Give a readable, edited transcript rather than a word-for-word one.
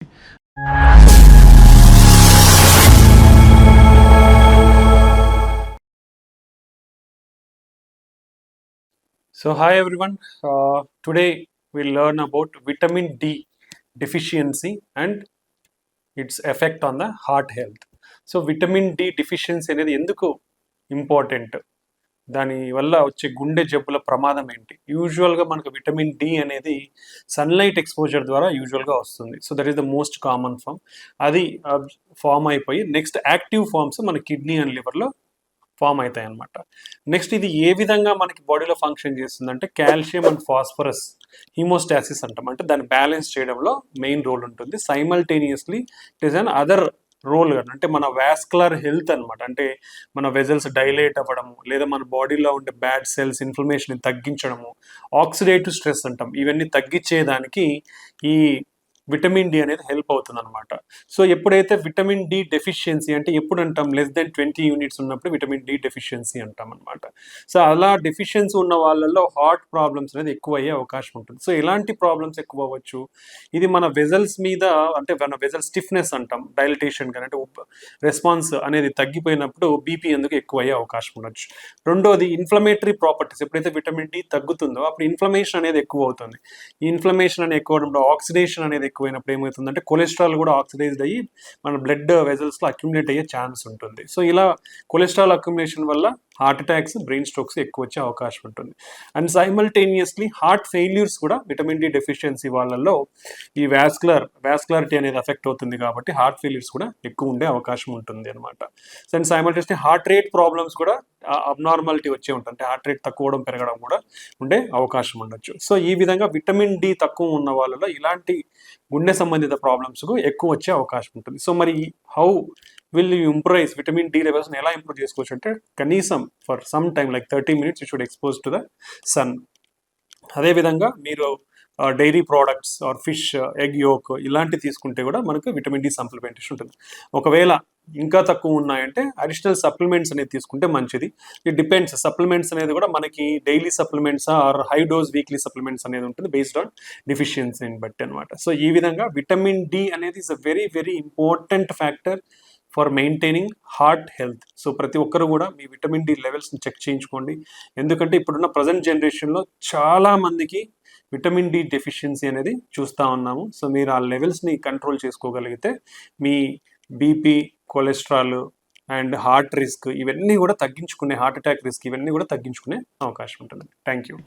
So hi everyone. Today we'll learn about vitamin D deficiency and its effect on the heart health. So vitamin D deficiency అనేది ఎందుకు important, దాని వల్ల వచ్చే గుండె జబ్బుల ప్రమాదం ఏంటి? యూజువల్గా మనకు విటమిన్ డి అనేది సన్లైట్ ఎక్స్పోజర్ ద్వారా యూజువల్గా వస్తుంది. So that is the most common form. అది ఫామ్ అయిపోయి నెక్స్ట్ యాక్టివ్ ఫామ్స్ మన కిడ్నీ అండ్ లివర్లో ఫామ్ అవుతాయి అన్నమాట. నెక్స్ట్ ఇది ఏ విధంగా మనకి బాడీలో ఫంక్షన్ చేస్తుందంటే కాల్షియం అండ్ ఫాస్ఫరస్ హీమోస్టాసిస్ అంటాం, అంటే దాన్ని బ్యాలెన్స్ చేయడంలో మెయిన్ రోల్ ఉంటుంది. Simultaneously it is an other role కానీ అంటే మన వాస్కులర్ హెల్త్ అనమాట, అంటే మన వెజల్స్ డైలేట్ అవ్వడము, లేదా మన బాడీలో ఉండే బ్యాడ్ సెల్స్ ఇన్ఫ్లమేషన్ తగ్గించడము, ఆక్సిడేటివ్ స్ట్రెస్ అంటాం, ఇవన్నీ తగ్గించేదానికి ఈ విటమిన్ డి అనేది హెల్ప్ అవుతుంది అనమాట. సో ఎప్పుడైతే విటమిన్ డి డెఫిషియన్సీ అంటే ఎప్పుడు అంటాం, లెస్ దెన్ 20 యూనిట్స్ ఉన్నప్పుడు విటమిన్ డి డెఫిషియన్సీ అంటాం అనమాట. సో అలా డెఫిషియన్సీ ఉన్న వాళ్ళల్లో హార్ట్ ప్రాబ్లమ్స్ అనేది ఎక్కువ అయ్యే అవకాశం ఉంటుంది. సో ఎలాంటి ప్రాబ్లమ్స్ ఎక్కువ అవ్వచ్చు, ఇది మన వెజల్స్ మీద, అంటే మన వెజల్ స్టిఫ్నెస్ అంటాం, డైలటేషన్ కానీ అంటే రెస్పాన్స్ అనేది తగ్గిపోయినప్పుడు బీపీ ఎందుకు ఎక్కువ అయ్యే అవకాశం ఉండొచ్చు. రెండోది ఇన్ఫ్లమేటరీ ప్రాపర్టీస్, ఎప్పుడైతే విటమిన్ డి తగ్గుతుందో అప్పుడు ఇన్ఫ్లమేషన్ అనేది ఎక్కువ అవుతుంది. ఈ ఇన్ఫ్లమేషన్ అనేది ఎక్కువ అవడంలో ఆక్సిడేషన్ అనేది ఎక్కువైనప్పుడు ఏమవుతుందంటే కొలెస్ట్రాల్ కూడా ఆక్సిడైజ్డ్ అయ్యి మన బ్లడ్ వెజల్స్లో అక్యుములేట్ అయ్యే ఛాన్స్ ఉంటుంది. సో ఇలా కొలెస్ట్రాల్ అక్యుములేషన్ వల్ల హార్ట్ అటాక్స్, బ్రెయిన్ స్ట్రోక్స్ ఎక్కువ వచ్చే అవకాశం ఉంటుంది. అండ్ సైమల్టేనియస్లీ హార్ట్ ఫెయిల్యూర్స్ కూడా విటమిన్ డి డెఫిషియన్సీ వాళ్ళల్లో ఈ వాస్కులారిటీ అనేది ఎఫెక్ట్ అవుతుంది కాబట్టి హార్ట్ ఫెయిల్యూర్స్ కూడా ఎక్కువ ఉండే అవకాశం ఉంటుంది అనమాట. And simultaneously heart rate problems కూడా అబ్నార్మాలిటీ వచ్చే ఉంటుంది, అంటే హార్ట్ రేట్ తక్కువడం పెరగడం కూడా ఉండే అవకాశం ఉండొచ్చు. సో ఈ విధంగా విటమిన్ డి తక్కువ ఉన్న వాళ్ళలో ఇలాంటి గుండె సంబంధిత ప్రాబ్లమ్స్ ఎక్కువ వచ్చే అవకాశం ఉంటుంది. సో మరి how will you improve vitamin D లెవెల్స్ని ఎలా ఇంప్రూవ్ చేసుకోవచ్చు అంటే కనీసం for some time like 30 minutes you should expose to the sun. అదేవిధంగా మీరు dairy products or fish, egg yolk ఇలాంటివి తీసుకుంటే కూడా మనకు విటమిన్ డి సప్లిమెంటేషన్ ఉంటుంది. ఒకవేళ ఇంకా తక్కువ ఉన్నాయంటే అడిషనల్ సప్లిమెంట్స్ అనేది తీసుకుంటే మంచిది. ఇట్ డిపెండ్స్, సప్లిమెంట్స్ అనేది కూడా మనకి daily supplements or high dose weekly supplements అనేది ఉంటుంది బేస్డ్ ఆన్ డెఫిషియన్సీని బట్టి అనమాట. సో ఈ విధంగా విటమిన్ డి అనేది is a very very important factor for maintaining heart health. So ప్రతి ఒక్కరు కూడా మీ విటమిన్ డి లెవెల్స్ని చెక్ చేయించుకోండి, ఎందుకంటే ఇప్పుడున్న ప్రజెంట్ జనరేషన్లో చాలామందికి విటమిన్ డి డెఫిషియన్సీ అనేది చూస్తూ ఉన్నాము. సో మీరు ఆ లెవెల్స్ని కంట్రోల్ చేసుకోగలిగితే మీ BP, cholesterol and heart risk ఇవన్నీ కూడా తగ్గించుకునే, హార్ట్ అటాక్ రిస్క్ ఇవన్నీ కూడా తగ్గించుకునే అవకాశం ఉంటుంది. Thank you.